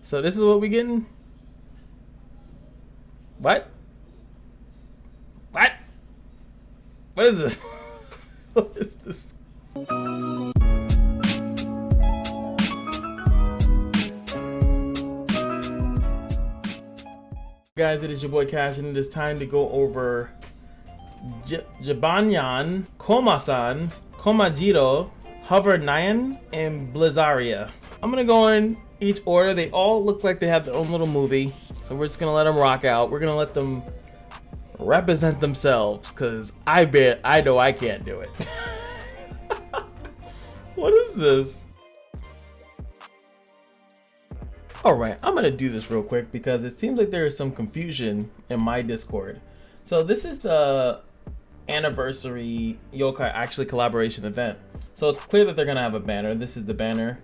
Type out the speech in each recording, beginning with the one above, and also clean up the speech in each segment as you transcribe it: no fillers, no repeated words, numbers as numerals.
So this is what we getting? What? What? What is this? What is this? Guys, it is your boy Cash, and it is time to go over Jibanyan, Komasan, Komajiro, Hovernyan, and Blizzaria. I'm gonna go in each order. They all look like they have their own little movie, so we're just gonna let them rock out. We're gonna let them represent themselves, cause I know I can't do it. What is this? Alright, I'm gonna do this real quick because it seems like there is some confusion in my Discord. So this is the anniversary yokai actually collaboration event. So it's clear that they're gonna have a banner. This is the banner.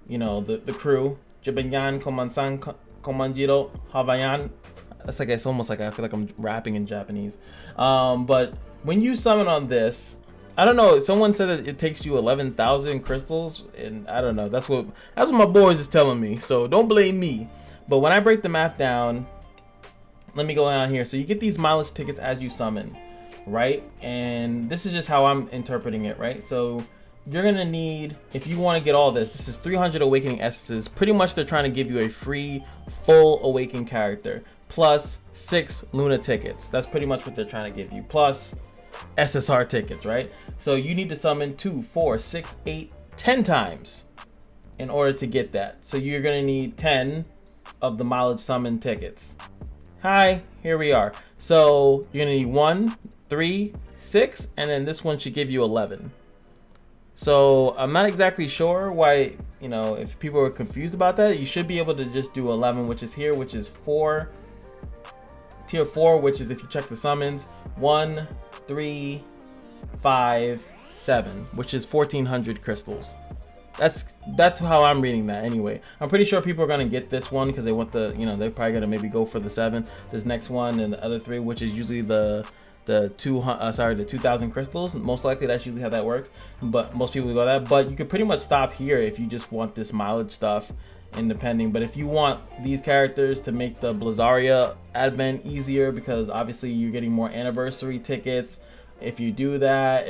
You know, the crew. Jibanyan, Komasan, Komajiro, Hovernyan. That's like, it's almost like I feel like I'm rapping in Japanese. But when you summon on this, I don't know, someone said that it takes you 11,000 crystals, and I don't know, that's what my boys is telling me, so don't blame me. But when I break the map down, let me go down here. So you get these mileage tickets as you summon, right? And this is just how I'm interpreting it, right? So you're gonna need, if you want to get all this is 300 awakening essences. Pretty much they're trying to give you a free full awakened character plus 6 Luna tickets. That's pretty much what they're trying to give you, plus SSR tickets, right? So you need to summon 2, 4, 6, 8, 10 times in order to get that. So you're gonna need 10 of the mileage summon tickets. Hi, here we are. So you're gonna need 1, 3, 6, and then this one should give you 11. So I'm not exactly sure why, you know, if people are confused about that, you should be able to just do 11, which is here, which is 4, tier 4, which is, if you check the summons, 1, 3, 5, 7, which is 1,400 crystals. That's how I'm reading that anyway. I'm pretty sure people are gonna get this one because they want the, you know, they're probably gonna maybe go for the 7, this next one, and the other 3, which is usually the 2,000 crystals. Most likely that's usually how that works, but most people go that. But you could pretty much stop here if you just want this mileage stuff independent. But if you want these characters to make the Blizzaria advent easier, because obviously you're getting more anniversary tickets if you do that,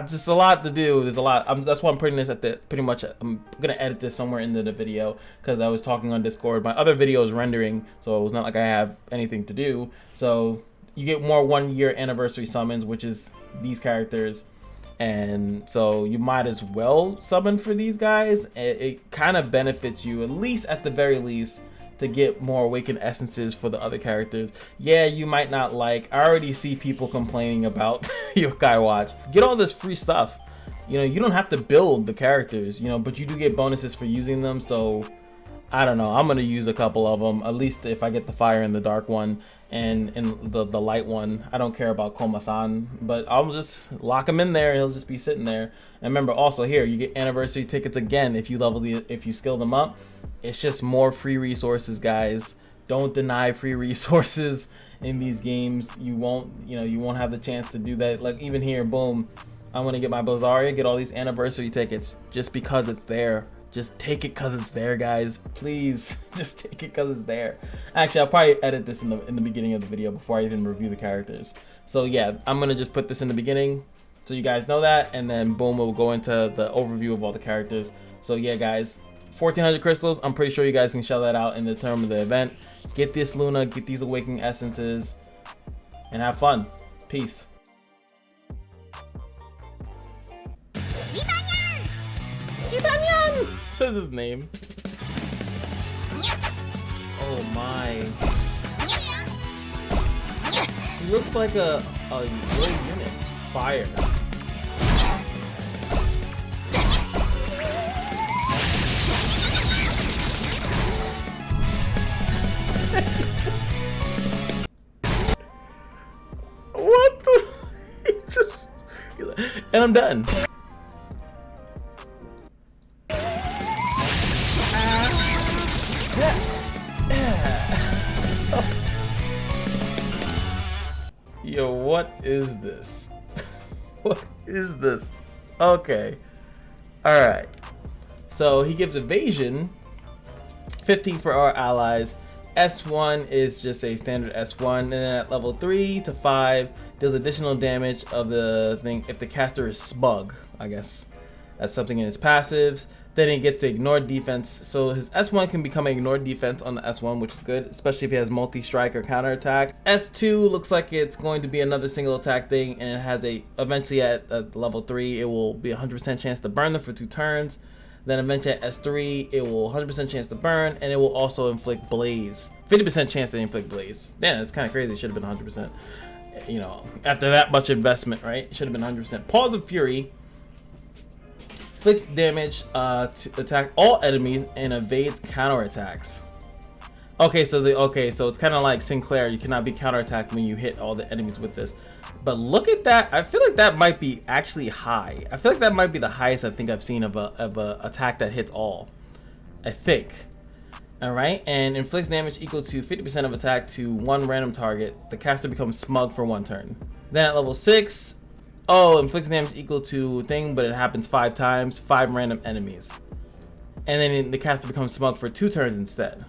just a lot to do. There's a lot. That's why I'm putting this at the, pretty much I'm gonna edit this somewhere into the video because I was talking on Discord. My other video is rendering, so it was not like I have anything to do. So you get more 1-year anniversary summons, which is these characters, and so you might as well summon for these guys. It kind of benefits you, at least at the very least, to get more awakened essences for the other characters. Yeah, you might not like, I already see people complaining about Yokai Watch. Get all this free stuff. You know, you don't have to build the characters, you know, but you do get bonuses for using them. So I don't know, I'm gonna use a couple of them, at least if I get the fire and the dark one and the light one. I don't care about Komasan, but I'll just lock him in there. He'll just be sitting there. And remember, also here you get anniversary tickets again if you if you skill them up. It's just more free resources, guys. Don't deny free resources in these games. You won't have the chance to do that. Like even here, boom, I'm gonna get my Blizzaria, get all these anniversary tickets just because it's there. Just take it because it's there, guys. Please, just take it because it's there. Actually, I'll probably edit this in the beginning of the video before I even review the characters. So yeah, I'm gonna just put this in the beginning so you guys know that, and then boom, we'll go into the overview of all the characters. So yeah, guys, 1,400 crystals. I'm pretty sure you guys can shell that out in the term of the event. Get this Luna, get these awakening essences, and have fun. Peace. Jibanyan says his name. Oh my. He looks like a real unit. Fire. What the? And I'm done. Yo, what is this? What is this? Okay. Alright. So he gives evasion 15 for our allies. S1 is just a standard S1, and then at level 3 to 5 deals additional damage of the thing if the caster is smug. I guess that's something in his passives. Then he gets the ignored defense, so his S1 can become an ignored defense on the S1, which is good, especially if he has multi-strike or counterattack. S2 looks like it's going to be another single attack thing, and it has a, eventually at level 3, it will be 100% chance to burn them for 2 turns. Then eventually at S3, it will 100% chance to burn, and it will also inflict blaze. 50% chance to inflict blaze. Damn, that's kind of crazy. It should have been 100%. You know, after that much investment, right? It should have been 100%. Pause of Fury inflicts damage to attack all enemies and evades counterattacks. Okay, so it's kind of like Sinclair. You cannot be counterattacked when you hit all the enemies with this. But look at that. I feel like that might be actually high. I feel like that might be the highest I think I've seen of a attack that hits all. I think. All right, and inflicts damage equal to 50% of attack to 1 random target. The caster becomes smug for 1 turn. Then at level 6. Oh, inflicts damage equal to thing, but it happens 5 times, 5 random enemies. And then the caster becomes smug for 2 turns instead.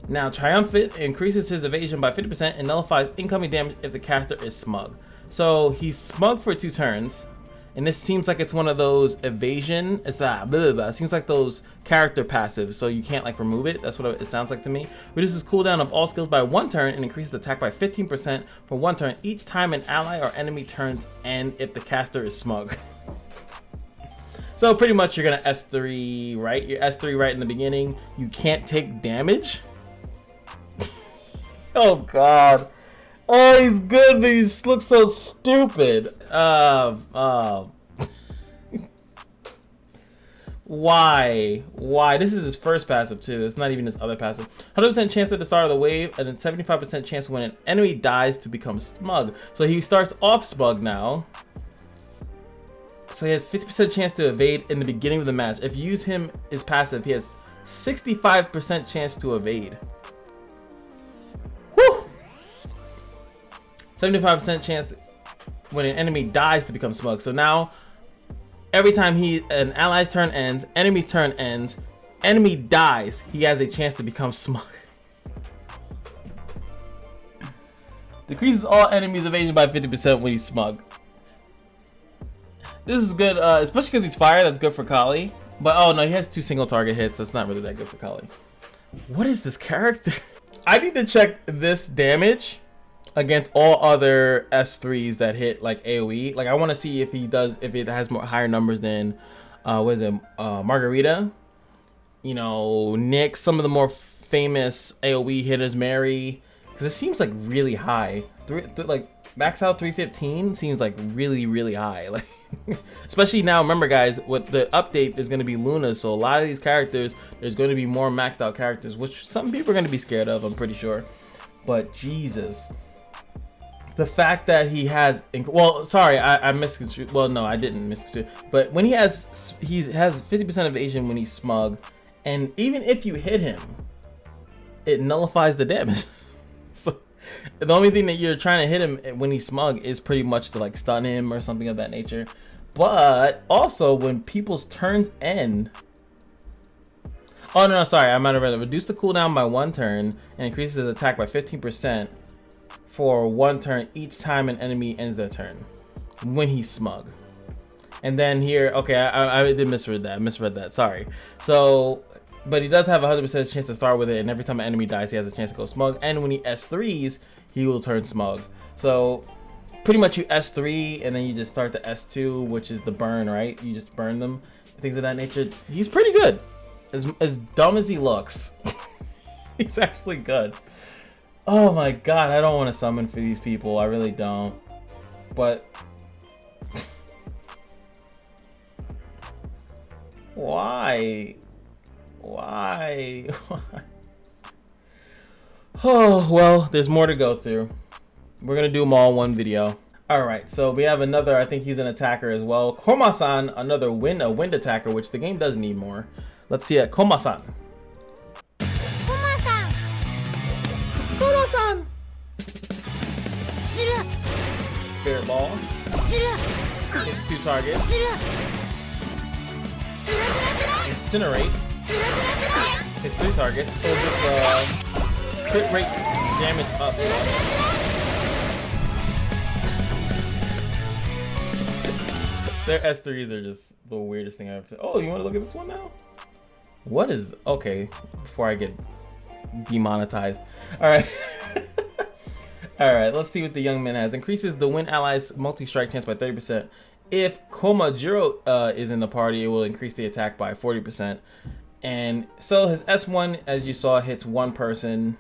Now, Triumphant increases his evasion by 50% and nullifies incoming damage if the caster is smug. So he's smug for 2 turns, and this seems like it's one of those evasion. It's that blah, blah, blah. It seems like those character passives, so you can't like remove it. That's what it sounds like to me. Reduces cooldown of all skills by 1 turn and increases attack by 15% for 1 turn each time an ally or enemy turns end if the caster is smug. So pretty much you're gonna S3, right? You're S3 right in the beginning. You can't take damage. Oh god. Oh, he's good, but he looks so stupid. Why? Why? This is his first passive too. It's not even his other passive. 100% chance at the start of the wave, and then 75% chance when an enemy dies to become smug. So he starts off smug now. So he has 50% chance to evade in the beginning of the match. If you use him as passive, he has 65% chance to evade. 75% chance when an enemy dies to become smug. So now, every time an ally's turn ends, enemy's turn ends, enemy dies, he has a chance to become smug. Decreases all enemies' evasion by 50% when he's smug. This is good, especially because he's fire. That's good for Kali. But oh no, he has 2 single target hits. That's not really that good for Kali. What is this character? I need to check this damage against all other S3s that hit like AoE. Like I want to see if it has more higher numbers than what is it, Margarita, you know, Nick, some of the more famous AoE hitters, Mary, because it seems like really high. Like max out 315 seems like really high. Like especially now, remember guys, what the update is going to be Luna, so a lot of these characters, there's going to be more maxed out characters, which some people are going to be scared of, I'm pretty sure. But Jesus, the fact that he has, well, sorry, I misconstrued. Well, no, I didn't misconstrue. But when he has 50% evasion when he's smug, and even if you hit him, it nullifies the damage. So the only thing that you're trying to hit him when he's smug is pretty much to like stun him or something of that nature. But also when people's turns end. Oh no, sorry, I might have read it. Reduce the cooldown by 1 turn and increases his attack by 15%. For 1 turn each time an enemy ends their turn when he's smug. And then here, okay, I did misread that, sorry. So, but he does have a 100% chance to start with it, and every time an enemy dies, he has a chance to go smug. And when he S3s, he will turn smug. So, pretty much you S3, and then you just start the S2, which is the burn, right? You just burn them, things of that nature. He's pretty good. As dumb as he looks, he's actually good. Oh my god, I don't want to summon for these people. I really don't. But why? Why? Oh, well, there's more to go through. We're going to do them all in one video. Alright, so we have another, I think he's an attacker as well. Komasan, another wind attacker, which the game does need more. Let's see it. Komasan. Komasan! Spirit Ball. Hits 2 targets. Incinerate. Hits 3 targets. It'll just crit rate damage up. Their S3s are just the weirdest thing I've ever seen. Oh, you want to look at this one now? What is... Okay, before I get demonetized. Alright. Alright, let's see what the young man has. Increases the win allies multi-strike chance by 30%. If Komajiro is in the party, it will increase the attack by 40%. And so his S1, as you saw, hits one person.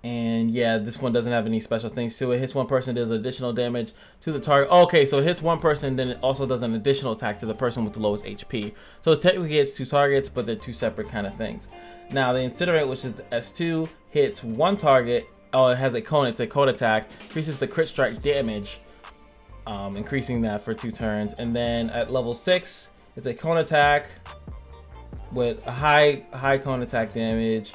And yeah, this one doesn't have any special things to it. Hits one person, does additional damage to the target. Okay, so it hits one person, then it also does an additional attack to the person with the lowest HP. So it technically hits 2 targets, but they're 2 separate kind of things. Now the Incinerate, which is the S2, hits 1 target. Oh, it has a cone. It's a cone attack. Increases the crit strike damage, increasing that for 2 turns. And then at level 6, it's a cone attack with a high cone attack damage.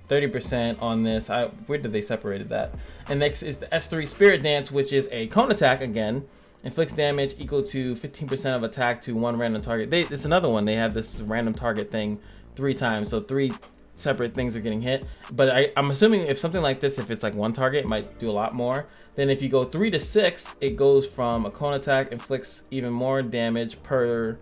30% on this. Where did they separated that? And next is the S3 Spirit Dance, which is a cone attack again. Inflicts damage equal to 15% of attack to 1 random target. It's another one. They have this random target thing 3 times. So 3 separate things are getting hit. But I'm assuming if something like this, if it's like 1 target, it might do a lot more. Then if you go 3 to 6, it goes from a cone attack, inflicts even more damage per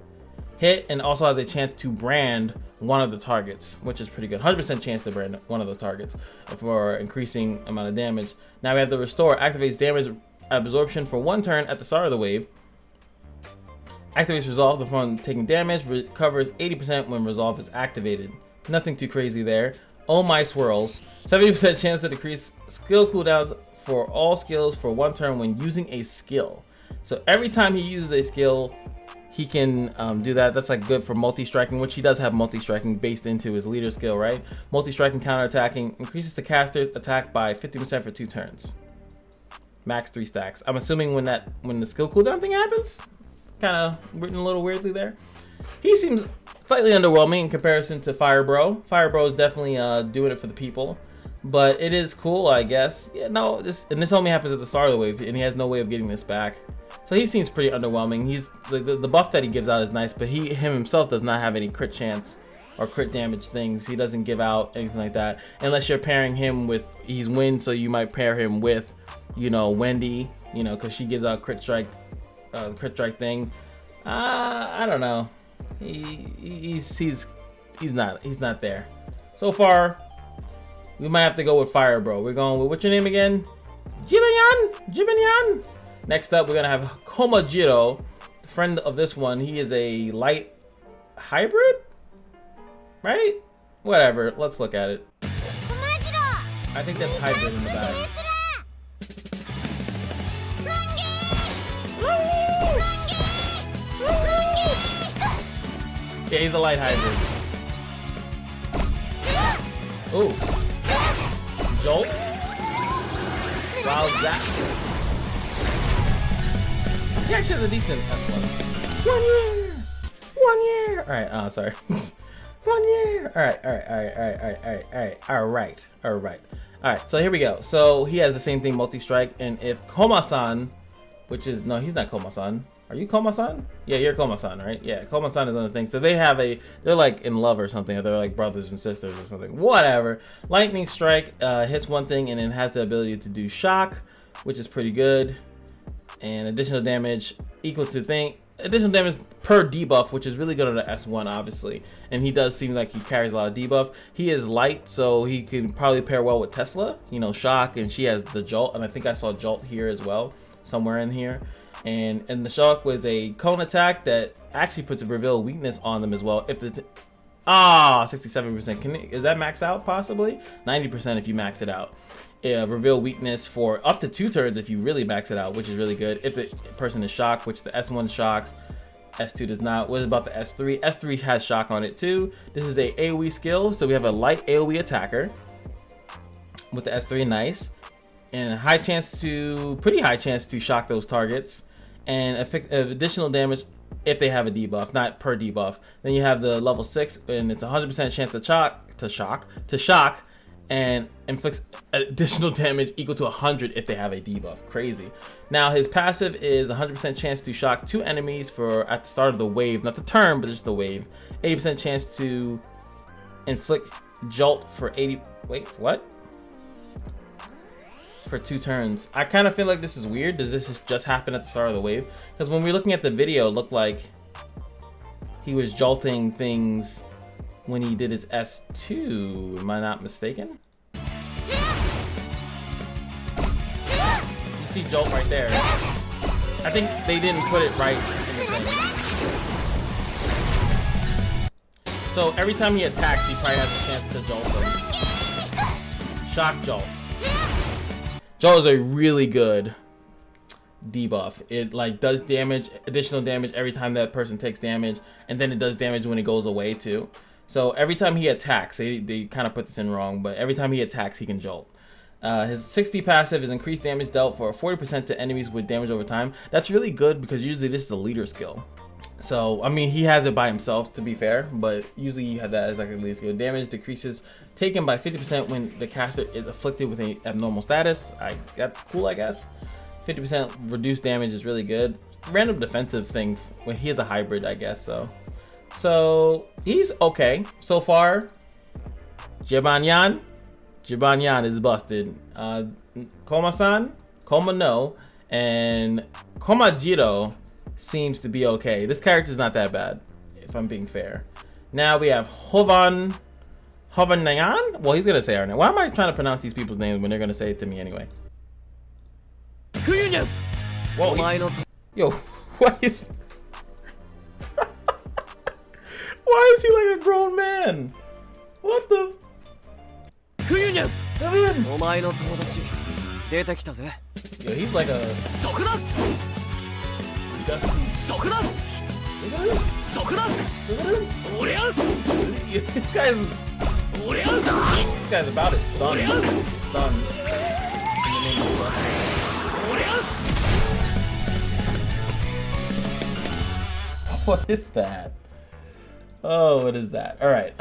hit, and also has a chance to brand one of the targets, which is pretty good. 100% chance to brand one of the targets for increasing amount of damage. Now we have the Restore. Activates damage absorption for 1 turn at the start of the wave. Activates Resolve upon taking damage. Recovers 80% when Resolve is activated. Nothing too crazy there. Oh My Swirls. 70% chance to decrease skill cooldowns for all skills for 1 turn when using a skill. So every time he uses a skill, he can do that. That's like good for multi-striking, which he does have multi-striking based into his leader skill, right? Multi-striking, counter-attacking, increases the caster's attack by 50% for 2 turns. Max 3 stacks. I'm assuming when the skill cooldown thing happens, kind of written a little weirdly there. He seems slightly underwhelming in comparison to Fire Bro. Fire Bro is definitely doing it for the people, but it is cool, I guess. Yeah, no, this only happens at the start of the wave, and he has no way of getting this back. So he seems pretty underwhelming. He's the buff that he gives out is nice, but him himself does not have any crit chance or crit damage things. He doesn't give out anything like that unless you're pairing him with, he's Wind, so you might pair him with, you know, Wendy, you know, because she gives out crit strike thing. I don't know. He's not there. So far, we might have to go with Fire Bro. We're going with, what's your name again? Jibanyan. Next up, we're gonna have Komajiro, the friend of this one. He is a light hybrid, right? Whatever. Let's look at it. I think that's hybrid in the back. Yeah, he's a light hybrid. Ooh. Jolt. Wow, Zap. He actually has a decent F1. 1 year. All right. Sorry. 1 year. All right. So here we go. So he has the same thing, multi-strike, and if Komasan, which is, no, he's not Komasan. Are you Komasan? Yeah, you're Komasan, right? Yeah, Komasan is another thing. So they have they're like in love or something, or they're like brothers and sisters or something. Whatever. Lightning Strike hits one thing and then has the ability to do shock, which is pretty good. And additional damage equal to additional damage per debuff, which is really good on the S1, obviously. And he does seem like he carries a lot of debuff. He is light, so he can probably pair well with Tesla. You know, shock, and she has the jolt, and I think I saw jolt here as well, somewhere in here. And the shock was a cone attack that actually puts a reveal weakness on them as well. If 67%. Is that max out possibly? 90% if you max it out. Reveal weakness for up to 2 turns if you really max it out, which is really good. If the person is shocked, which the S1 shocks, S2 does not. What about the S3? S3 has shock on it too. This is a AoE skill, so we have a light AoE attacker with the S3, nice, and pretty high chance to shock those targets, and additional damage if they have a debuff, not per debuff. Then you have the level 6, and it's 100% chance to shock, and inflicts additional damage equal to 100 if they have a debuff. Crazy. Now his passive is 100% chance to shock 2 enemies for at the start of the wave, not the turn, but just the wave. 80% chance to inflict jolt for 80. Wait, what? For 2 turns. I kind of feel like this is weird. Does this just happen at the start of the wave? Because when we're looking at the video, it looked like he was jolting things when he did his S2. Am I not mistaken? You see jolt right there. I think they didn't put it right in the thing. So every time he attacks, he probably has a chance to jolt them. Shock jolt. Jolt is a really good debuff. It like does damage, additional damage every time that person takes damage, and then it does damage when it goes away too. So every time he attacks, they kind of put this in wrong, but every time he attacks, he can jolt. His 60 passive is increased damage dealt for 40% to enemies with damage over time. That's really good because usually this is a leader skill. So, I mean, he has it by himself, to be fair, but usually you have that as like a leader skill. Damage decreases taken by 50% when the caster is afflicted with an abnormal status. That's cool, I guess. 50% reduced damage is really good. Random defensive thing when he is a hybrid, I guess. So he's okay so far. Jibanyan is busted. Komasan, Komano, and Komajiro seems to be okay. This character's not that bad, if I'm being fair. Now we have Hovernyan. Well, he's gonna say our name. Why am I trying to pronounce these people's names when they're gonna say it to me anyway? Whoa, yo, what is? Why is he like a grown man? What the? Yo, he's like a dusty. This guy's about it. Stun. What is that? Oh, what is that? All right.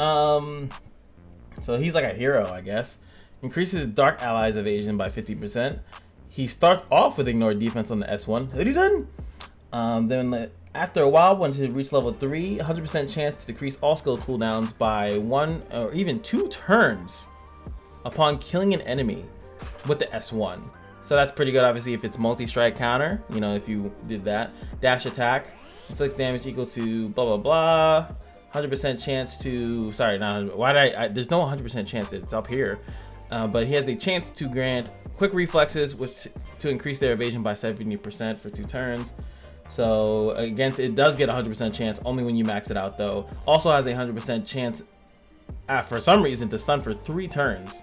So he's like a hero, I guess. Increases dark allies evasion by 50%. He starts off with ignored defense on the S1. Then after a while, once he reach level 3, 100% chance to decrease all skill cooldowns by 1 or even 2 turns upon killing an enemy with the S1. So that's pretty good, obviously, if it's multi-strike counter. You know, if you did that. Dash attack. Inflicts damage equal to blah, blah, blah. 100% chance to, sorry, not, why did I there's no 100% chance that it's up here. But he has a chance to grant quick reflexes, which to increase their evasion by 70% for 2 turns. So against it does get a 100% chance only when you max it out though. Also has a 100% chance for some reason to stun for 3 turns.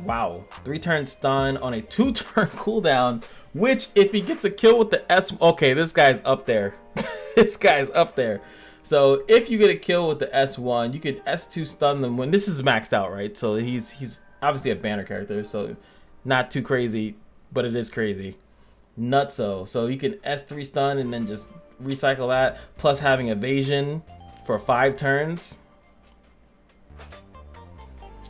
Wow, 3 turns stun on a 2-turn cooldown, which if he gets a kill with the S, okay, this guy's up there. This guy's up there. So if you get a kill with the S1, you could S2 stun them when this is maxed out, right? So he's obviously a banner character, so not too crazy, but it is crazy. Nutso. So you can S3 stun and then just recycle that, plus having evasion for 5 turns.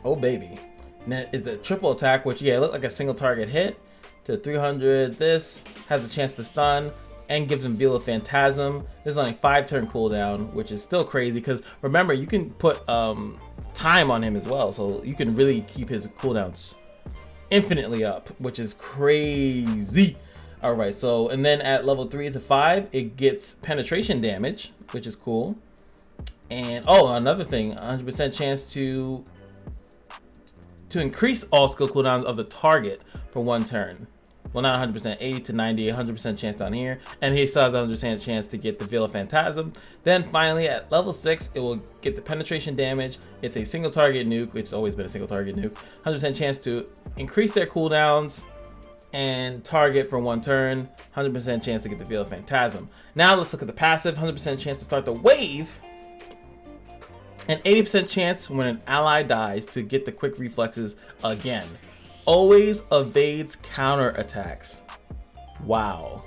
Oh baby. And that is the triple attack, which yeah, it looked like a single target hit to 300. This has the chance to stun and gives him Veil of Phantasm. This is only 5-turn cooldown, which is still crazy because remember you can put time on him as well, so you can really keep his cooldowns infinitely up, which is crazy. All right, so and then at level 3 to 5, it gets penetration damage, which is cool. And oh, another thing, 100% chance to increase all skill cooldowns of the target for 1 turn. Well, not 100%, 80 to 90, 100% chance down here. And he still has a 100% chance to get the Veil of Phantasm. Then finally at level 6, it will get the penetration damage. It's a single target nuke, which has always been a single target nuke. 100% chance to increase their cooldowns and target for 1 turn. 100% chance to get the Veil of Phantasm. Now let's look at the passive. 100% chance to start the wave. And 80% chance when an ally dies to get the quick reflexes again. Always evades counter attacks. Wow.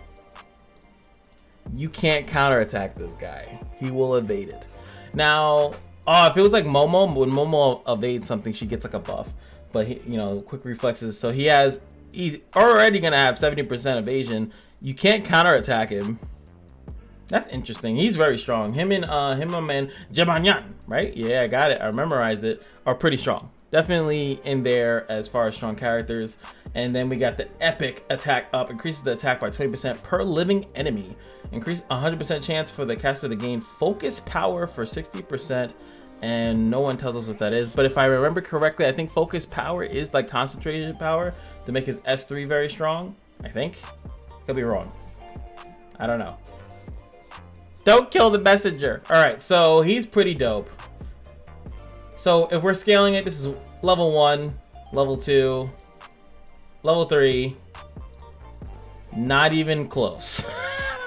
You can't counterattack this guy. He will evade it. Now, Oh, if it was like Momo, when Momo evades something, she gets like a buff. But he, you know, quick reflexes. So he's already gonna have 70% evasion. You can't counterattack him. That's interesting. He's very strong. Him and my man Jibanyan, right? Yeah, I got it. I memorized it. Are pretty strong. Definitely in there as far as strong characters. And then we got the epic attack up. Increases the attack by 20% per living enemy. Increase 100% chance for the caster to gain focus power for 60%. And no one tells us what that is. But if I remember correctly, I think focus power is like concentrated power to make his S3 very strong. I think. Could be wrong. I don't know. Don't kill the messenger. All right, so he's pretty dope. So if we're scaling it, this is level 1, level 2, level 3. Not even close.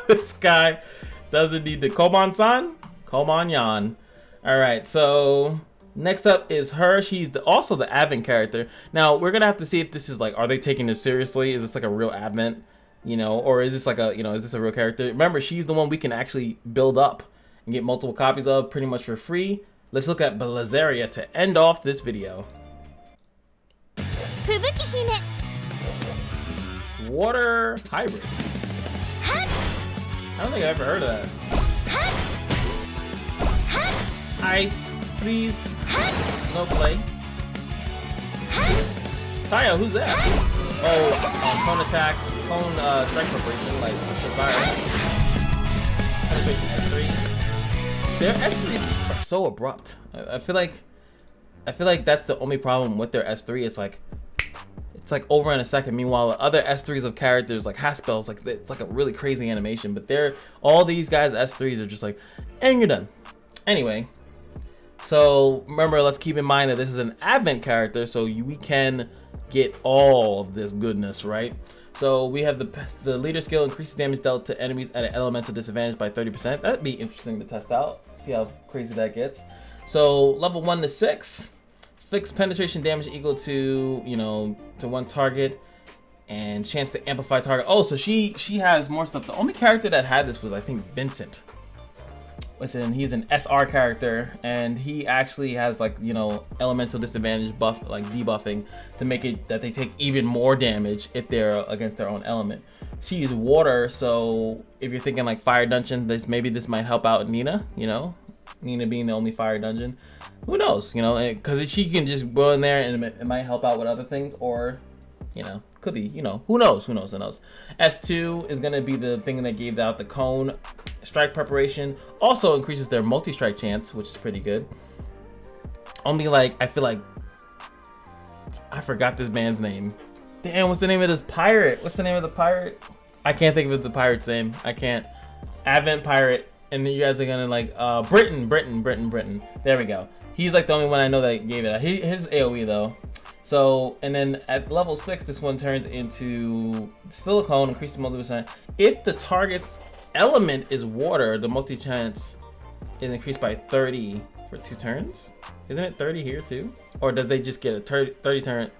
This guy doesn't need the Komasan. Komanyan. All right, so next up is her. She's also the Advent character. Now we're gonna have to see if this is like, are they taking this seriously? Is this like a real Advent? You know, or is this like a, you know, is this a real character? Remember, she's the one we can actually build up and get multiple copies of pretty much for free. Let's look at Belizaria to end off this video. Water hybrid. I don't think I've ever heard of that. Ice, freeze, snowflake. Taya, who's that? Oh, cone attack, cone strike preparation, like the fire. S3. Their S3s are so abrupt. I feel like that's the only problem with their S3. It's like over in a second. Meanwhile, the other S3s of characters like Haspel's like it's like a really crazy animation. But all these guys S3s are just like, and you're done. Anyway, so remember, let's keep in mind that this is an Advent character, so we can get all of this goodness, right? So we have the leader skill increases damage dealt to enemies at an elemental disadvantage by 30%. That'd be interesting to test out. See how crazy that gets. So level 1 to 6, fixed penetration damage equal to, you know, to one target, and chance to amplify target. Oh, so she has more stuff. The only character that had this was, I think, Vincent. Listen, he's an SR character, and he actually has, like, you know, elemental disadvantage buff, like debuffing, to make it that they take even more damage if they're against their own element. She is water, so if you're thinking like fire dungeon, maybe this might help out Nina, you know, Nina being the only fire dungeon. Who knows, you know, because she can just go in there and it might help out with other things, or, you know, could be, you know, who knows. S2 is going to be the thing that gave out the cone strike preparation. Also increases their multi-strike chance, which is pretty good. Only, like, I feel like I forgot this man's name. Damn, what's the name of this pirate? What's the name of the pirate? I can't think of the pirate's name. I can't. Advent pirate. And then you guys are gonna like Britain. There we go. He's like the only one I know that gave it out. His AoE though. So, and then at level 6, this one turns into still a cone, increasing multi-percent. If the target's element is water, the multi-chance is increased by 30 for 2 turns. Isn't it 30 here too? Or does they just get a 30 turn,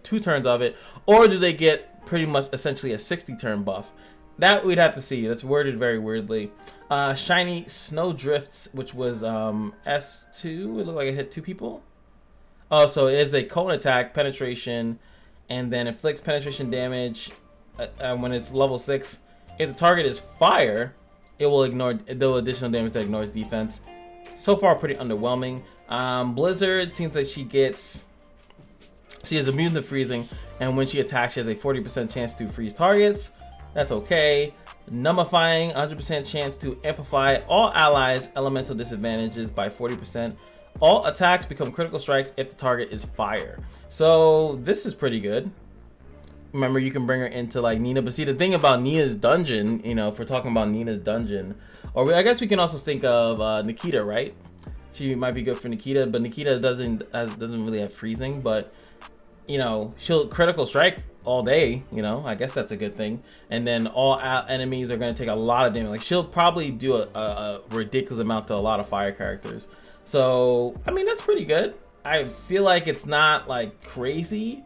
2 turns of it? Or do they get pretty much essentially a 60 turn buff? That we'd have to see. That's worded very weirdly. Shiny snow drifts, which was S2. It looked like it hit 2 people. Oh, so it is a cone attack, penetration, and then inflicts penetration damage when it's level 6. If the target is fire, it will do additional damage that ignores defense. So far, pretty underwhelming. Blizzard seems like she is immune to freezing, and when she attacks, she has a 40% chance to freeze targets. That's okay. Nullifying, 100% chance to amplify all allies' elemental disadvantages by 40%. All attacks become critical strikes if the target is fire. So this is pretty good. Remember, you can bring her into like Nina, but see the thing about Nina's dungeon, you know, if we're talking about Nina's dungeon, or I guess we can also think of Nikita, right? She might be good for Nikita, but Nikita doesn't really have freezing, but you know, she'll critical strike all day, you know, I guess that's a good thing. And then all enemies are going to take a lot of damage. Like she'll probably do a ridiculous amount to a lot of fire characters. So, I mean, that's pretty good. I feel like it's not like crazy,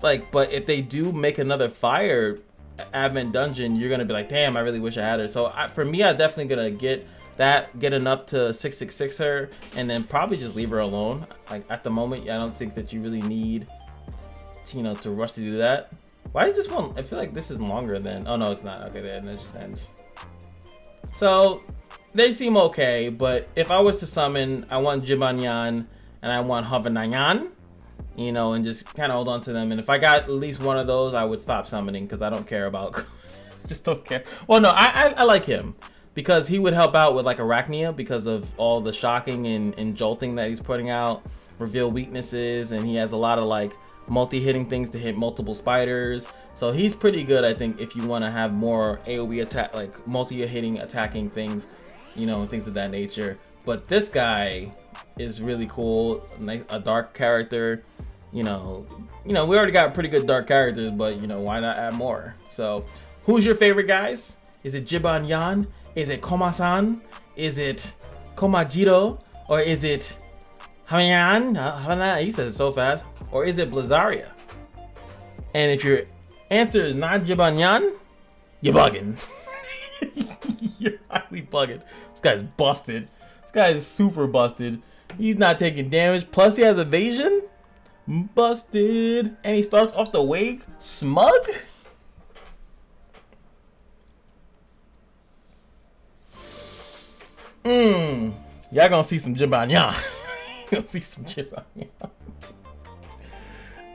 like, but if they do make another fire Advent dungeon, you're going to be like, damn, I really wish I had her. So for me, I'm definitely going to get that get enough to 666 her, and then probably just leave her alone. Like at the moment, I don't think that you really need to rush to do that. Why is this one? I feel like this is longer than. Oh no, it's not. Okay, then it just ends. So they seem okay, but if I was to summon, I want Jibanyan and I want Hovernyan, and just kind of hold on to them. And if I got at least one of those, I would stop summoning because I don't care about. Just don't care. Well, no, I like him because he would help out with like Arachnia because of all the shocking and jolting that he's putting out, reveal weaknesses, and he has a lot of like multi-hitting things to hit multiple spiders. So he's pretty good, I think, if you want to have more AoE attack, like multi-hitting attacking things, and things of that nature. But this guy is really cool, a dark character. We already got pretty good dark characters, but why not add more? So who's your favorite, guys? Is it Jibanyan? Is it Komasan? Is it Komajiro? Or is it Hovernyan? He says it so fast. Or is it Blazzaria? And if your answer is not Jibanyan, you're bugging. You're highly bugging. This guy's busted. This guy is super busted. He's not taking damage. Plus he has evasion. Busted. And he starts off the wake smug. Y'all gonna see some Jibanyan. You'll see some Jibanyan.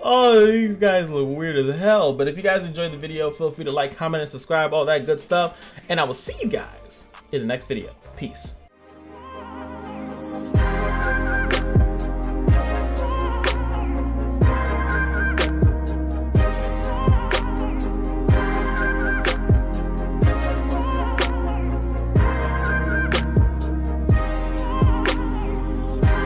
Oh, these guys look weird as hell. But if you guys enjoyed the video, feel free to like, comment, and subscribe, all that good stuff. And I will see you guys in the next video. Peace.